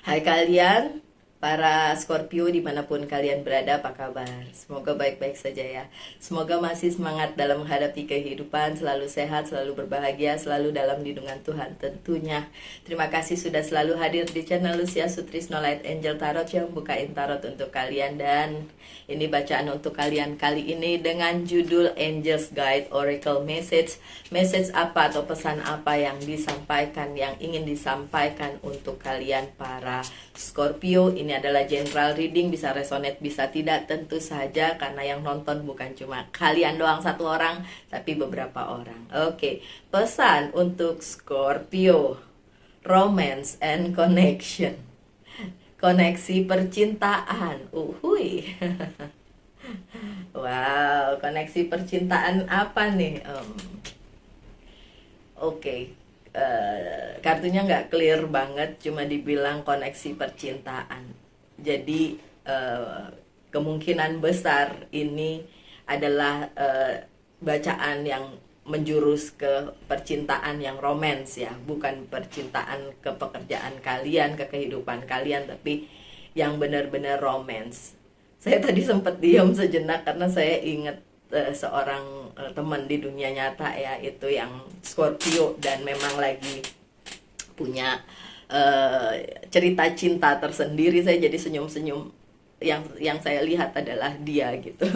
Hai kalian, para Scorpio dimanapun kalian berada, apa kabar? Semoga baik-baik saja ya. Semoga masih semangat dalam menghadapi kehidupan, selalu sehat, selalu berbahagia, selalu dalam lindungan Tuhan tentunya. Terima kasih sudah selalu hadir di channel Lucia Sutrisno Light Angel Tarot yang bukain tarot untuk kalian. Dan ini bacaan untuk kalian kali ini dengan judul Angel's Guide Oracle Message. Message apa atau pesan apa yang disampaikan, yang ingin disampaikan untuk kalian para Scorpio. Ini adalah general reading, bisa resonate bisa tidak, tentu saja karena yang nonton bukan cuma kalian doang satu orang, tapi beberapa orang. Oke, pesan untuk Scorpio, romance and connection, koneksi percintaan. Wow, koneksi percintaan apa nih? Oke, kartunya nggak clear banget, cuma dibilang koneksi percintaan. Jadi kemungkinan besar ini adalah bacaan yang menjurus ke percintaan yang romance ya, bukan percintaan ke pekerjaan kalian, ke kehidupan kalian, tapi yang benar-benar romance. Saya tadi sempat diam sejenak karena saya ingat seorang teman di dunia nyata ya, itu yang Scorpio dan memang lagi punya cerita cinta tersendiri. Saya jadi senyum-senyum. Yang saya lihat adalah dia gitu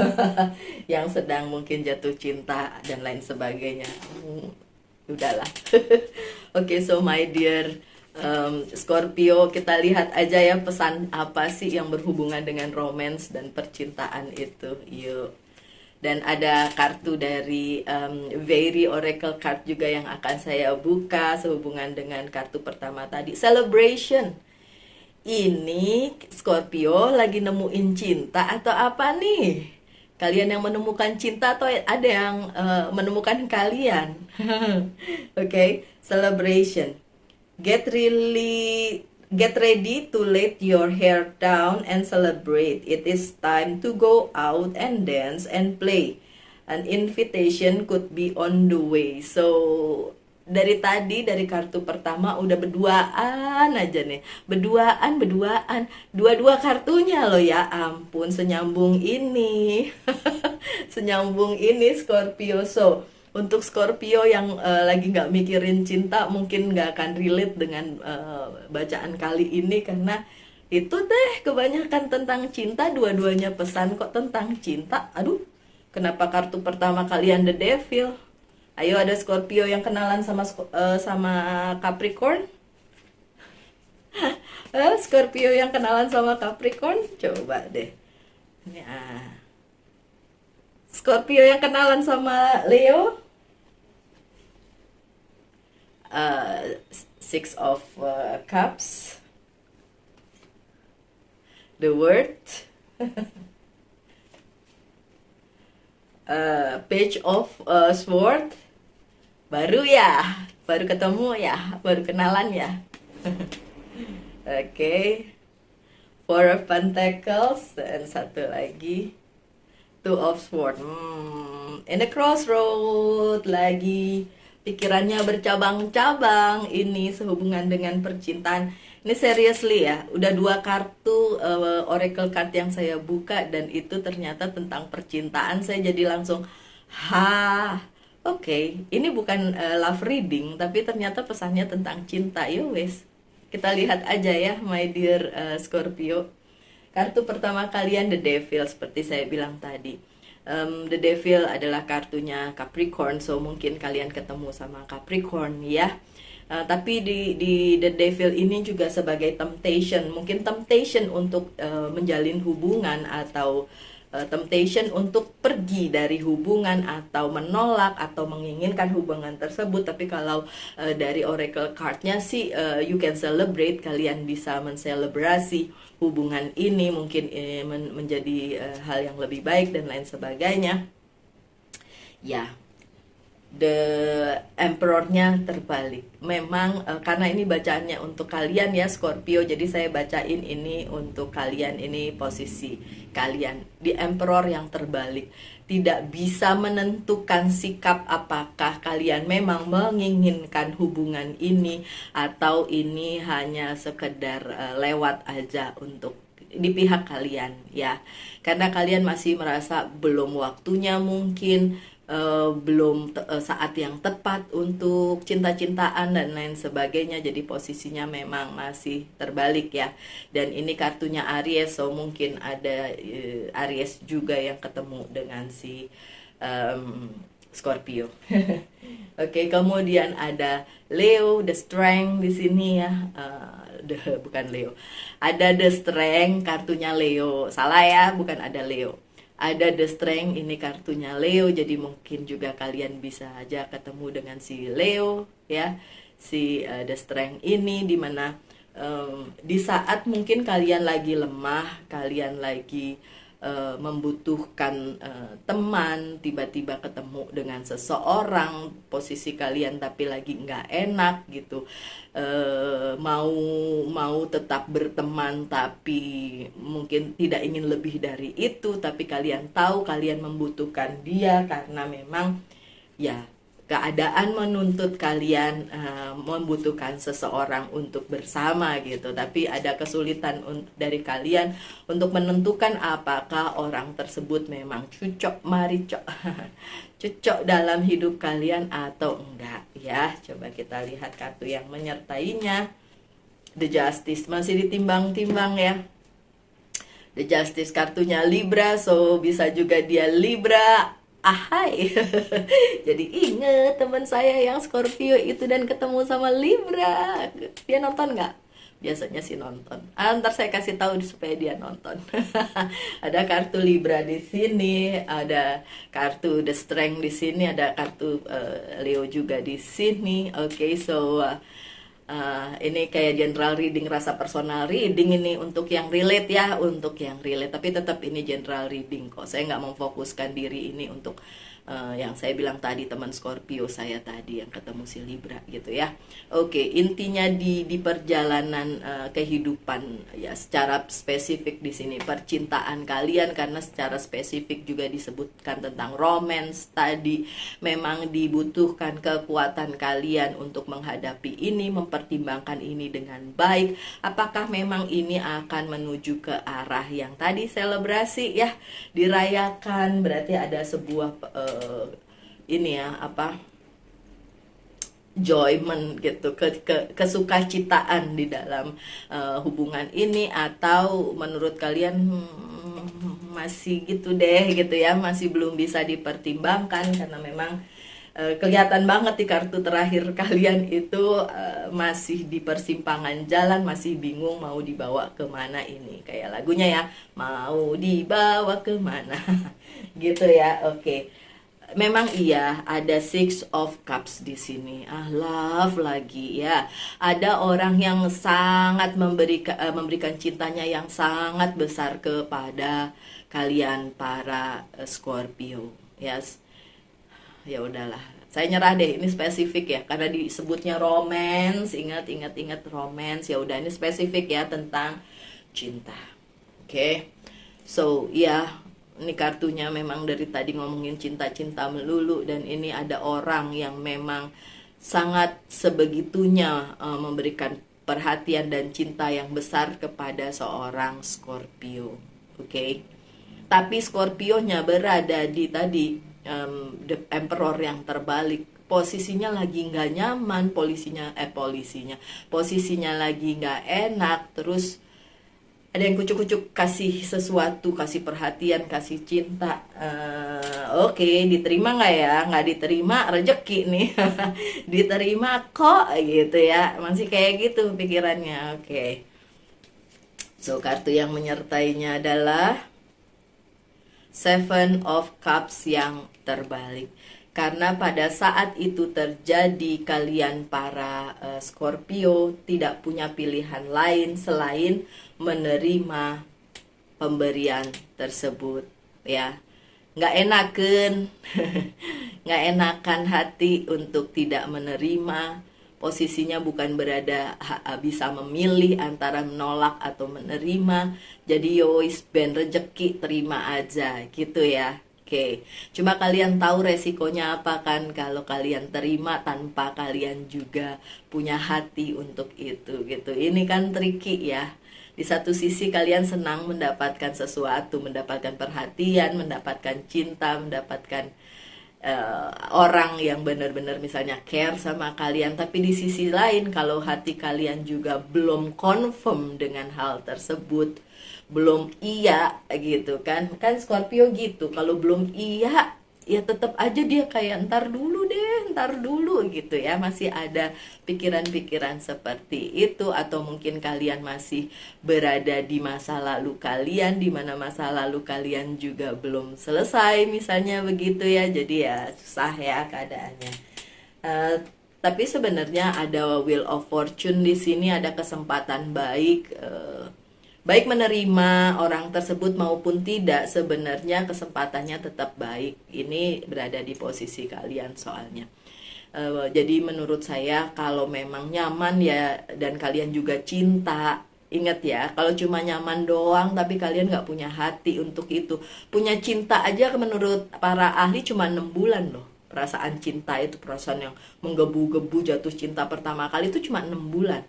yang sedang mungkin jatuh cinta dan lain sebagainya. Udahlah. Oke, so my dear Scorpio, kita lihat aja ya pesan apa sih yang berhubungan dengan romance dan percintaan itu. Yuk. Dan ada kartu dari Very Oracle card juga yang akan saya buka sehubungan dengan kartu pertama tadi, Celebration. Ini Scorpio lagi nemuin cinta atau apa nih? Kalian yang menemukan cinta atau ada yang menemukan kalian? Oke, Celebration. Get ready to let your hair down and celebrate. It is time to go out and dance and play. An invitation could be on the way. So, dari tadi, dari kartu pertama udah berduaan aja nih. Berduaan. Dua-dua kartunya loh, ya ampun, senyambung ini. Senyambung ini Scorpio. So, untuk Scorpio yang lagi nggak mikirin cinta, mungkin nggak akan relate dengan bacaan kali ini, karena itu deh kebanyakan tentang cinta, dua-duanya pesan kok tentang cinta. Aduh, kenapa kartu pertama kalian The Devil? Ayo, ada Scorpio yang kenalan sama Capricorn? Scorpio yang kenalan sama Capricorn? Coba deh. Ini, Scorpio yang kenalan sama Leo? Six of Cups, the Word, Page of Sword. Baru ya, baru ketemu ya, baru kenalan ya. Oke, Four of Pentacles, dan satu lagi Two of Swords. In the crossroad lagi. Pikirannya bercabang-cabang ini sehubungan dengan percintaan. Ini seriously ya, udah dua kartu oracle card yang saya buka dan itu ternyata tentang percintaan. Saya jadi langsung, oke, ini bukan love reading, tapi ternyata pesannya tentang cinta. Yo wes, kita lihat aja ya my dear Scorpio. Kartu pertama kalian The Devil, seperti saya bilang tadi. The Devil adalah kartunya Capricorn, so mungkin kalian ketemu sama Capricorn ya. Tapi di The Devil ini juga sebagai temptation, mungkin temptation untuk menjalin hubungan, atau temptation untuk pergi dari hubungan, atau menolak atau menginginkan hubungan tersebut. Tapi kalau dari oracle cardnya sih you can celebrate, kalian bisa menselebrasi hubungan ini, mungkin menjadi hal yang lebih baik dan lain sebagainya ya. The Emperor-nya terbalik. Memang karena ini bacaannya untuk kalian ya Scorpio, jadi saya bacain ini untuk kalian, ini posisi kalian. The Emperor yang terbalik. tidak bisa menentukan sikap apakah kalian memang menginginkan hubungan ini atau ini hanya sekedar lewat aja untuk di pihak kalian ya, karena kalian masih merasa belum waktunya mungkin, belum saat yang tepat untuk cinta-cintaan dan lain sebagainya, jadi posisinya memang masih terbalik ya. Dan ini kartunya Aries, so mungkin ada Aries juga yang ketemu dengan si Scorpio. Oke, kemudian ada Leo, the strength di sini ya. Bukan Leo. Ada the strength, kartunya Leo. Salah ya, bukan ada Leo. Ada the strength, ini kartunya Leo. Jadi mungkin juga kalian bisa aja ketemu dengan si Leo ya. Si the strength ini dimana di saat mungkin kalian lagi lemah, kalian lagi membutuhkan teman, tiba-tiba ketemu dengan seseorang, posisi kalian tapi lagi nggak enak gitu, mau tetap berteman tapi mungkin tidak ingin lebih dari itu, tapi kalian tahu kalian membutuhkan dia karena memang ya keadaan menuntut kalian membutuhkan seseorang untuk bersama gitu, tapi ada kesulitan dari kalian untuk menentukan apakah orang tersebut memang cocok maricok cocok dalam hidup kalian atau enggak ya. Coba kita lihat kartu yang menyertainya. The Justice masih ditimbang-timbang ya. The Justice kartunya Libra, so bisa juga dia Libra. Ahai. Jadi inget teman saya yang Scorpio itu dan ketemu sama Libra. Dia nonton nggak? Biasanya sih nonton. Ntar saya kasih tahu supaya dia nonton. Ada kartu Libra di sini, ada kartu The Strength di sini, ada kartu Leo juga di sini. Oke, so ini kayak general reading, rasa personal reading ini untuk yang relate ya, untuk yang relate, tapi tetap ini general reading kok. Saya nggak memfokuskan diri ini untuk yang saya bilang tadi, teman Scorpio saya tadi yang ketemu si Libra gitu ya. Oke, intinya di perjalanan kehidupan ya, secara spesifik di sini percintaan kalian, karena secara spesifik juga disebutkan tentang romance tadi, memang dibutuhkan kekuatan kalian untuk menghadapi ini, mempertimbangkan ini dengan baik. Apakah memang ini akan menuju ke arah yang tadi selebrasi ya, dirayakan, berarti ada sebuah ini ya, apa, enjoyment gitu, kesukacitaan di dalam hubungan ini, atau menurut kalian masih gitu deh gitu ya, masih belum bisa dipertimbangkan karena memang kelihatan banget di kartu terakhir kalian itu masih di persimpangan jalan, masih bingung mau dibawa kemana ini, kayak lagunya ya, mau dibawa kemana gitu ya. Oke. Memang iya, ada Six of Cups di sini. Love lagi ya. Ada orang yang sangat memberikan cintanya yang sangat besar kepada kalian para Scorpio. Yes. Ya udahlah. Saya nyerah deh, ini spesifik ya, karena disebutnya romance. Ingat romance. Ya udah, ini spesifik ya tentang cinta. Oke. So, ya, ini kartunya memang dari tadi ngomongin cinta-cinta melulu, dan ini ada orang yang memang sangat sebegitunya memberikan perhatian dan cinta yang besar kepada seorang Scorpio. Oke. Tapi Scorpio-nya berada di tadi the Emperor yang terbalik. Posisinya lagi nggak nyaman, posisinya lagi nggak enak, terus ada yang kucuk-kucuk kasih sesuatu, kasih perhatian, kasih cinta. Oke, diterima nggak ya? Nggak diterima, rejeki nih. Diterima kok gitu ya, masih kayak gitu pikirannya. Oke. So, kartu yang menyertainya adalah Seven of Cups yang terbalik. Karena pada saat itu terjadi, kalian para Scorpio tidak punya pilihan lain selain menerima pemberian tersebut ya. Nggak enakan nggak enakan hati untuk tidak menerima. Posisinya bukan berada bisa memilih antara menolak atau menerima. Jadi yois ben rejeki, terima aja gitu ya. Oke, cuma kalian tahu resikonya apa kan kalau kalian terima tanpa kalian juga punya hati untuk itu gitu. Ini kan tricky ya. Di satu sisi kalian senang mendapatkan sesuatu, mendapatkan perhatian, mendapatkan cinta, mendapatkan orang yang benar-benar misalnya care sama kalian, tapi di sisi lain kalau hati kalian juga belum confirm dengan hal tersebut, belum iya gitu kan Scorpio gitu, kalau belum iya ya tetap aja dia kayak ntar dulu gitu ya, masih ada pikiran-pikiran seperti itu, atau mungkin kalian masih berada di masa lalu kalian, di mana masa lalu kalian juga belum selesai misalnya begitu ya, jadi ya susah ya keadaannya. Eh, tapi sebenarnya ada wheel of fortune di sini, ada kesempatan baik, baik menerima orang tersebut maupun tidak, sebenarnya kesempatannya tetap baik. Ini berada di posisi kalian soalnya. Jadi menurut saya kalau memang nyaman ya, dan kalian juga cinta, ingat ya, kalau cuma nyaman doang tapi kalian nggak punya hati untuk itu, punya cinta aja menurut para ahli cuma 6 bulan loh. Perasaan cinta itu, perasaan yang menggebu-gebu jatuh cinta pertama kali itu cuma 6 bulan.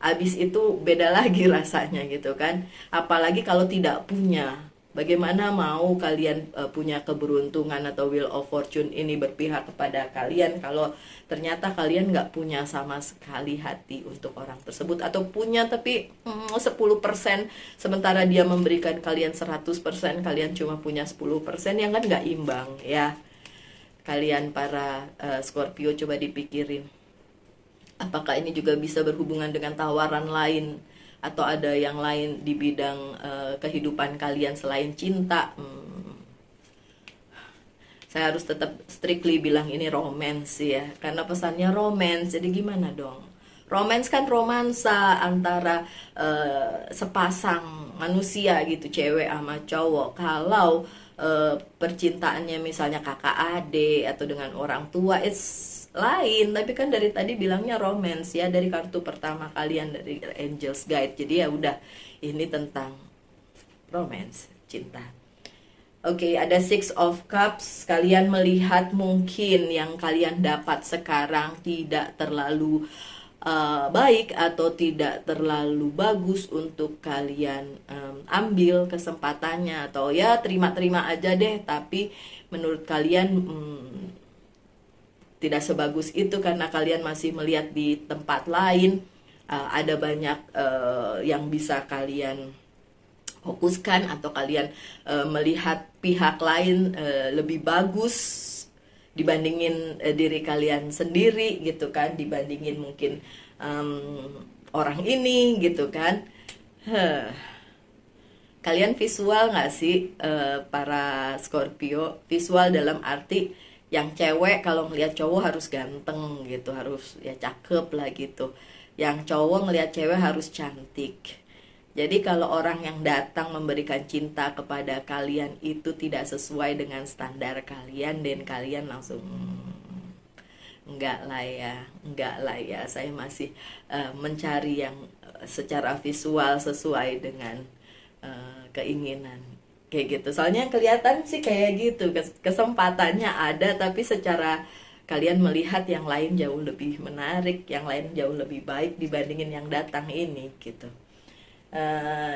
Abis itu beda lagi rasanya gitu kan. Apalagi kalau tidak punya. Bagaimana mau kalian punya keberuntungan atau wheel of fortune ini berpihak kepada kalian kalau ternyata kalian nggak punya sama sekali hati untuk orang tersebut, atau punya tapi 10%, sementara dia memberikan kalian 100%, kalian cuma punya 10%, yang kan nggak imbang ya. Kalian para Scorpio coba dipikirin, apakah ini juga bisa berhubungan dengan tawaran lain, atau ada yang lain di bidang kehidupan kalian selain cinta. Saya harus tetap strictly bilang ini romance ya, karena pesannya romance, jadi gimana dong? Romance kan romansa antara sepasang manusia gitu, cewek sama cowok. Kalau percintaannya misalnya kakak adik atau dengan orang tua, it's lain. Tapi kan dari tadi bilangnya romance ya, dari kartu pertama kalian, dari Angel's Guide. Jadi ya udah, ini tentang romance, cinta. Oke, ada Six of Cups. Kalian melihat mungkin yang kalian dapat sekarang tidak terlalu baik atau tidak terlalu bagus untuk kalian ambil kesempatannya, atau ya terima-terima aja deh, tapi menurut kalian tidak sebagus itu karena kalian masih melihat di tempat lain. Ada banyak yang bisa kalian fokuskan, atau kalian melihat pihak lain lebih bagus dibandingin diri kalian sendiri gitu kan, dibandingin mungkin orang ini gitu kan. Kalian visual nggak sih para Scorpio? Visual dalam arti yang cewek kalau ngelihat cowok harus ganteng gitu, harus ya cakep lah gitu. Yang cowok ngelihat cewek harus cantik. Jadi kalau orang yang datang memberikan cinta kepada kalian itu tidak sesuai dengan standar kalian, dan kalian langsung enggak lah ya, saya masih mencari yang secara visual sesuai dengan keinginan. Kayak gitu, soalnya kelihatan sih kayak gitu, kesempatannya ada, tapi secara kalian melihat yang lain jauh lebih menarik, yang lain jauh lebih baik dibandingin yang datang ini gitu.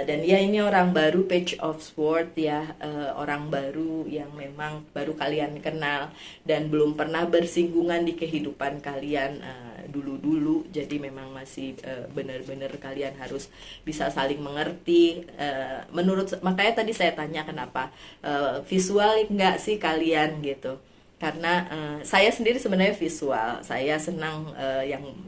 Dan ya ini orang baru, Page of Swords ya, orang baru yang memang baru kalian kenal dan belum pernah bersinggungan di kehidupan kalian dulu-dulu. Jadi memang masih benar-benar kalian harus bisa saling mengerti. Makanya tadi saya tanya kenapa visual enggak sih kalian gitu. Karena saya sendiri sebenarnya visual, saya senang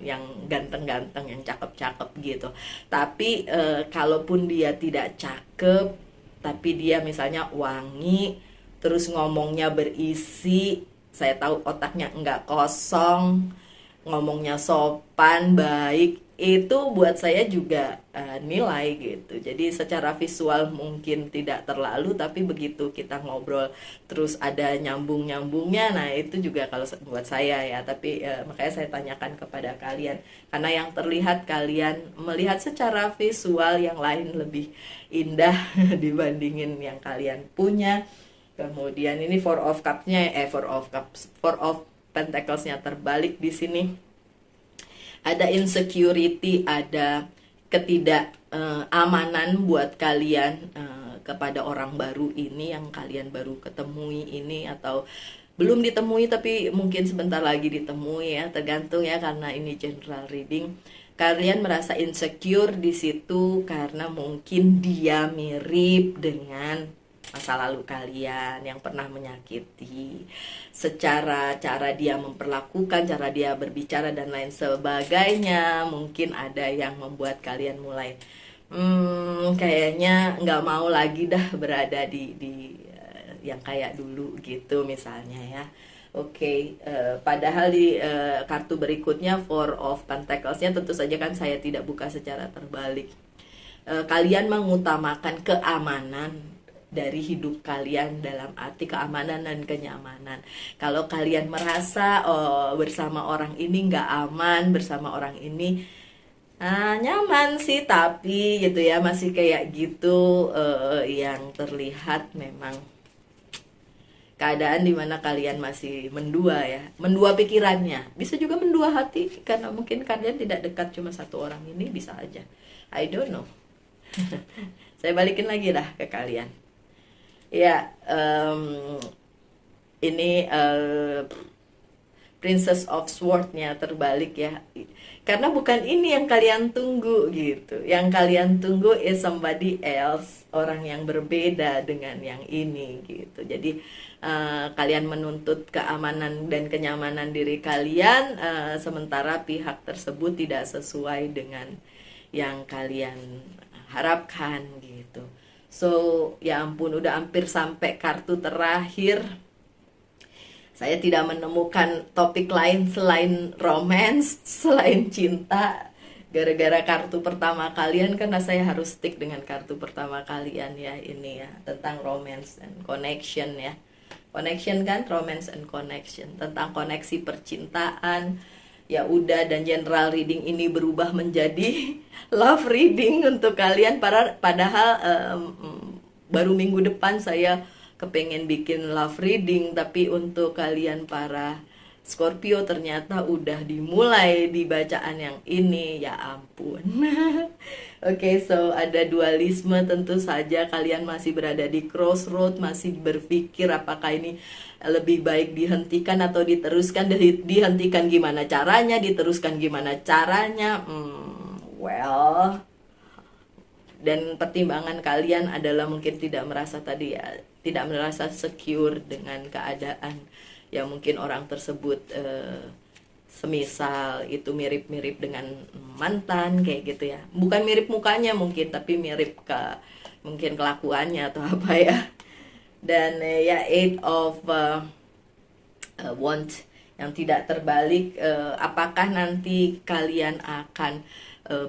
yang ganteng-ganteng, yang cakep-cakep gitu. Tapi kalaupun dia tidak cakep, tapi dia misalnya wangi, terus ngomongnya berisi, saya tahu otaknya enggak kosong, ngomongnya sopan, baik, itu buat saya juga nilai gitu. Jadi secara visual mungkin tidak terlalu, tapi begitu kita ngobrol terus ada nyambung-nyambungnya, nah itu juga kalau buat saya ya. Tapi makanya saya tanyakan kepada kalian, karena yang terlihat kalian melihat secara visual yang lain lebih indah dibandingin yang kalian punya. Kemudian ini Four of Cups-nya, Four of Pentacles-nya terbalik di sini. Ada insecurity, ada ketidakamanan buat kalian kepada orang baru ini yang kalian baru ketemui ini, atau belum ditemui tapi mungkin sebentar lagi ditemui ya, tergantung ya, karena ini general reading. Kalian merasa insecure di situ karena mungkin dia mirip dengan masa lalu kalian yang pernah menyakiti, secara cara dia memperlakukan, cara dia berbicara dan lain sebagainya. Mungkin ada yang membuat kalian mulai kayaknya nggak mau lagi dah berada di yang kayak dulu gitu misalnya ya. Oke, padahal di kartu berikutnya Four of Pentacles-nya tentu saja kan saya tidak buka secara terbalik. Kalian mengutamakan keamanan dari hidup kalian, dalam arti keamanan dan kenyamanan. Kalau kalian merasa bersama orang ini nggak aman, bersama orang ini nyaman sih, tapi gitu ya, masih kayak gitu, yang terlihat memang keadaan dimana kalian masih mendua ya, mendua pikirannya, bisa juga mendua hati, karena mungkin kalian tidak dekat cuma satu orang ini, bisa aja, I don't know. Saya balikin lagi lah ke kalian. Ya, ini Princess of Sword-nya terbalik ya. Karena bukan ini yang kalian tunggu gitu. Yang kalian tunggu is somebody else, orang yang berbeda dengan yang ini gitu. Jadi kalian menuntut keamanan dan kenyamanan diri kalian, sementara pihak tersebut tidak sesuai dengan yang kalian harapkan gitu. So, ya ampun, udah hampir sampai kartu terakhir. Saya tidak menemukan topik lain selain romance, selain cinta. Gara-gara kartu pertama kalian, karena saya harus stick dengan kartu pertama kalian ya, ini ya, tentang romance and connection ya. Connection kan, romance and connection, tentang koneksi percintaan. Ya udah, dan general reading ini berubah menjadi love reading untuk kalian. Padahal baru minggu depan saya kepengen bikin love reading, tapi untuk kalian para Scorpio ternyata udah dimulai di bacaan yang ini, ya ampun. Oke, so ada dualisme, tentu saja kalian masih berada di crossroad, masih berpikir apakah ini lebih baik dihentikan atau diteruskan. Dihentikan gimana caranya, diteruskan gimana caranya, well, dan pertimbangan kalian adalah mungkin tidak merasa tadi ya, tidak merasa secure dengan keadaan yang mungkin orang tersebut semisal itu mirip-mirip dengan mantan kayak gitu ya, bukan mirip mukanya mungkin, tapi mirip mungkin kelakuannya atau apa ya. Dan ya Eight of Wands yang tidak terbalik, apakah nanti kalian akan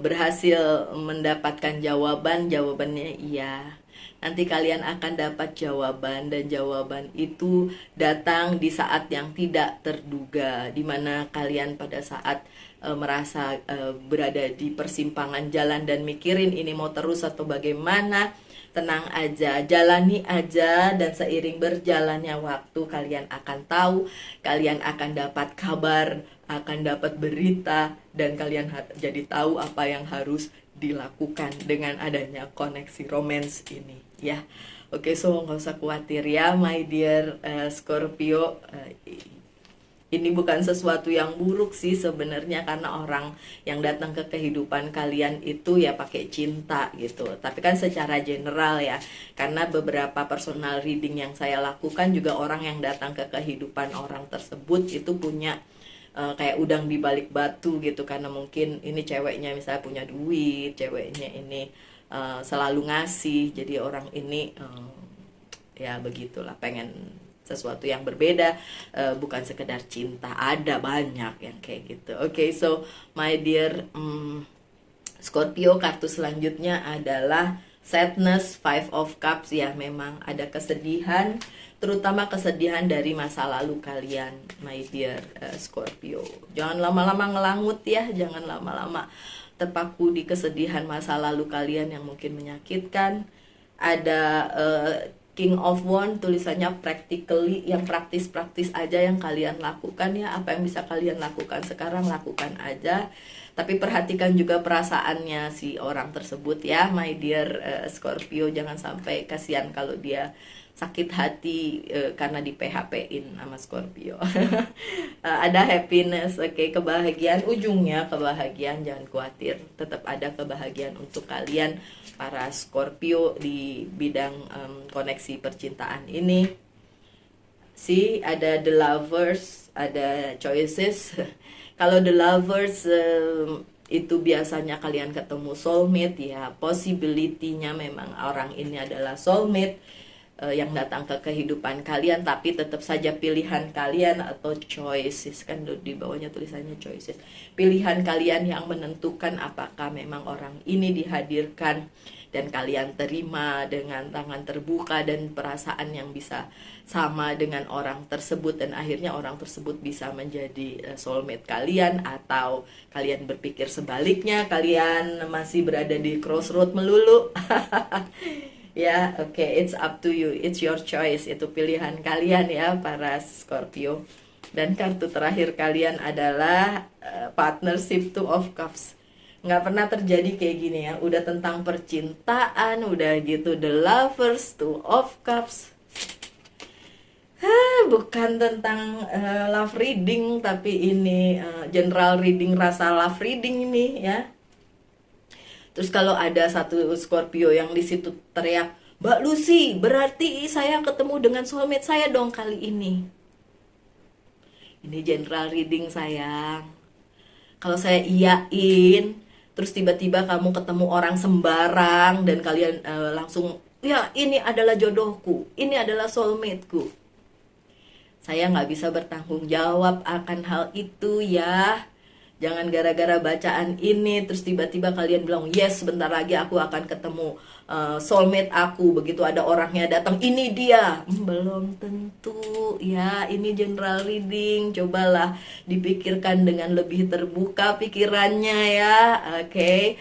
berhasil mendapatkan jawaban? Jawabannya iya, nanti kalian akan dapat jawaban, dan jawaban itu datang di saat yang tidak terduga, dimana kalian pada saat merasa berada di persimpangan jalan dan mikirin ini mau terus atau bagaimana. Tenang aja, jalani aja, dan seiring berjalannya waktu kalian akan tahu, kalian akan dapat kabar, akan dapat berita, dan kalian jadi tahu apa yang harus dilakukan dengan adanya koneksi romance ini ya. Oke, so nggak usah khawatir ya my dear Scorpio. Ini bukan sesuatu yang buruk sih sebenarnya, karena orang yang datang ke kehidupan kalian itu ya pakai cinta gitu. Tapi kan secara general ya, karena beberapa personal reading yang saya lakukan juga orang yang datang ke kehidupan orang tersebut itu punya kayak udang di balik batu gitu, karena mungkin ini ceweknya misalnya punya duit, ceweknya ini selalu ngasih, jadi orang ini ya begitulah, pengen sesuatu yang berbeda, bukan sekedar cinta. Ada banyak yang kayak gitu. Oke, so my dear Scorpio, kartu selanjutnya adalah sadness, Five of Cups ya. Memang ada kesedihan, terutama kesedihan dari masa lalu kalian my dear Scorpio. Jangan lama-lama ngelangut ya, jangan lama-lama terpaku di kesedihan masa lalu kalian yang mungkin menyakitkan. Ada King of Wands tulisannya practically, yang praktis-praktis aja yang kalian lakukan ya. Apa yang bisa kalian lakukan sekarang, lakukan aja. Tapi perhatikan juga perasaannya si orang tersebut ya, my dear Scorpio. Jangan sampai kasihan kalau dia sakit hati karena di PHP-in sama Scorpio. Ada happiness, oke, kebahagiaan, ujungnya kebahagiaan, jangan khawatir, tetap ada kebahagiaan untuk kalian para Scorpio di bidang koneksi percintaan ini. Ada the lovers, ada choices. Kalau the lovers itu biasanya kalian ketemu soulmate ya, possibility-nya memang orang ini adalah soulmate yang datang ke kehidupan kalian, tapi tetap saja pilihan kalian atau choices, kan di bawahnya tulisannya choices, pilihan kalian yang menentukan apakah memang orang ini dihadirkan dan kalian terima dengan tangan terbuka dan perasaan yang bisa sama dengan orang tersebut, dan akhirnya orang tersebut bisa menjadi soulmate kalian, atau kalian berpikir sebaliknya, kalian masih berada di crossroad melulu. Ya, oke, it's up to you, it's your choice, itu pilihan kalian ya para Scorpio. Dan kartu terakhir kalian adalah partnership, Two of Cups. Nggak pernah terjadi kayak gini ya, udah tentang percintaan, udah gitu the lovers, Two of Cups. Bukan tentang love reading, tapi ini general reading, rasa love reading ini ya. Terus kalau ada satu Scorpio yang di situ teriak, Mbak Lucy, berarti saya ketemu dengan soulmate saya dong kali ini. Ini general reading sayang. Kalau saya iyain, terus tiba-tiba kamu ketemu orang sembarang dan kalian langsung, ya ini adalah jodohku, ini adalah soulmateku. Saya nggak bisa bertanggung jawab akan hal itu ya. Jangan gara-gara bacaan ini terus tiba-tiba kalian bilang, yes, sebentar lagi aku akan ketemu soulmate aku. Begitu ada orangnya datang, ini dia. Belum tentu ya, ini general reading. Cobalah dipikirkan dengan lebih terbuka pikirannya ya, oke.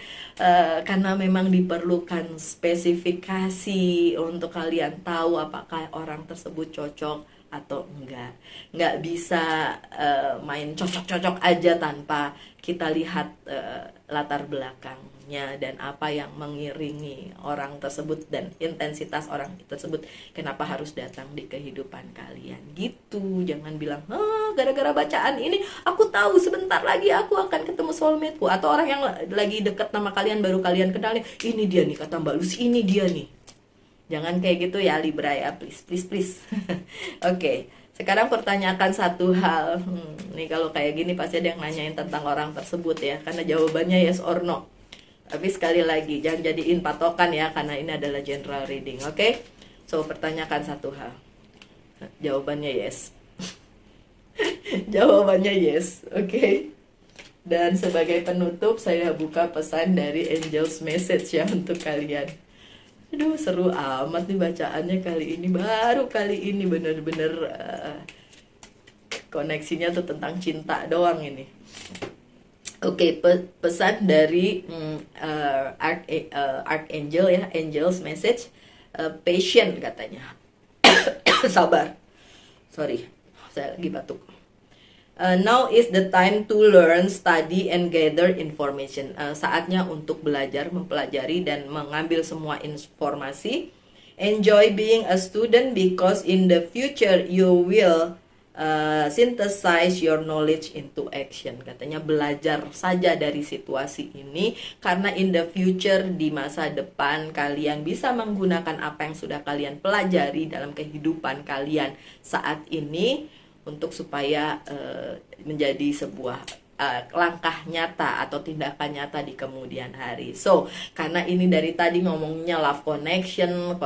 Karena memang diperlukan spesifikasi untuk kalian tahu apakah orang tersebut cocok atau nggak bisa main cocok-cocok aja tanpa kita lihat latar belakangnya dan apa yang mengiringi orang tersebut dan intensitas orang tersebut, kenapa harus datang di kehidupan kalian gitu. Jangan bilang, gara-gara bacaan ini aku tahu sebentar lagi aku akan ketemu soulmateku, atau orang yang lagi deket sama kalian baru kalian kenal nih, ini dia nih kata Mbak Lucy, ini dia nih. Jangan kayak gitu ya Libra ya, please, please, please. Oke, sekarang pertanyakan satu hal. Nih kalau kayak gini pasti ada yang nanyain tentang orang tersebut ya, karena jawabannya yes or no. Tapi sekali lagi, jangan jadiin patokan ya, karena ini adalah general reading, oke? So, pertanyakan satu hal. Jawabannya yes. Jawabannya yes, oke? Dan sebagai penutup, saya buka pesan dari Angel's Message ya untuk kalian. Aduh, seru amat nih bacaannya kali ini. Baru kali ini bener-bener koneksinya tuh tentang cinta doang ini. Oke, pesan dari Archangel ya, Angel's Message. Patient katanya. Sabar. Sorry, saya lagi batuk. Now is the time to learn, study, and gather information. Saatnya untuk belajar, mempelajari, dan mengambil semua informasi. Enjoy being a student because in the future you will synthesize your knowledge into action. Katanya belajar saja dari situasi ini, karena in the future, di masa depan, kalian bisa menggunakan apa yang sudah kalian pelajari dalam kehidupan kalian saat ini untuk supaya menjadi sebuah langkah nyata atau tindakan nyata di kemudian hari. So, karena ini dari tadi ngomongnya love connection,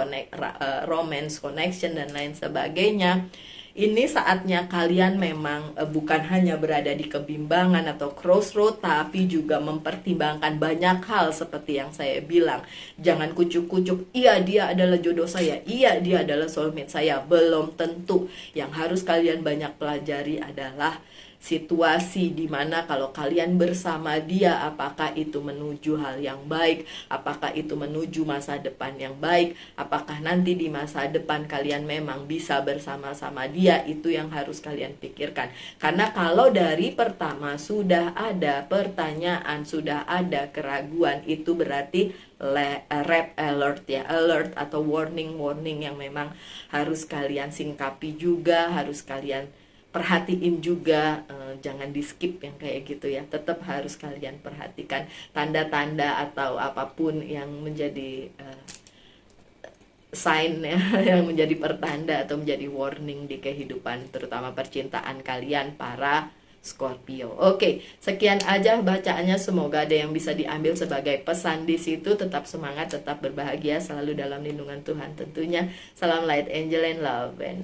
romance connection, dan lain sebagainya, ini saatnya kalian memang bukan hanya berada di kebimbangan atau crossroad, tapi juga mempertimbangkan banyak hal seperti yang saya bilang. Jangan kucuk-kucuk, iya dia adalah jodoh saya, iya dia adalah soulmate saya. Belum tentu. Yang harus kalian banyak pelajari adalah situasi di mana kalau kalian bersama dia, apakah itu menuju hal yang baik, apakah itu menuju masa depan yang baik, apakah nanti di masa depan kalian memang bisa bersama-sama dia, itu yang harus kalian pikirkan. Karena kalau dari pertama sudah ada pertanyaan, sudah ada keraguan, itu berarti red alert ya, alert atau warning yang memang harus kalian singkapi juga, harus kalian perhatiin juga. Jangan di skip yang kayak gitu ya, tetap harus kalian perhatikan tanda-tanda atau apapun yang menjadi sign ya, yang menjadi pertanda atau menjadi warning di kehidupan terutama percintaan kalian para Scorpio. Oke, sekian aja bacaannya, semoga ada yang bisa diambil sebagai pesan di situ. Tetap semangat, tetap berbahagia, selalu dalam lindungan Tuhan tentunya. Salam light, angel and love, and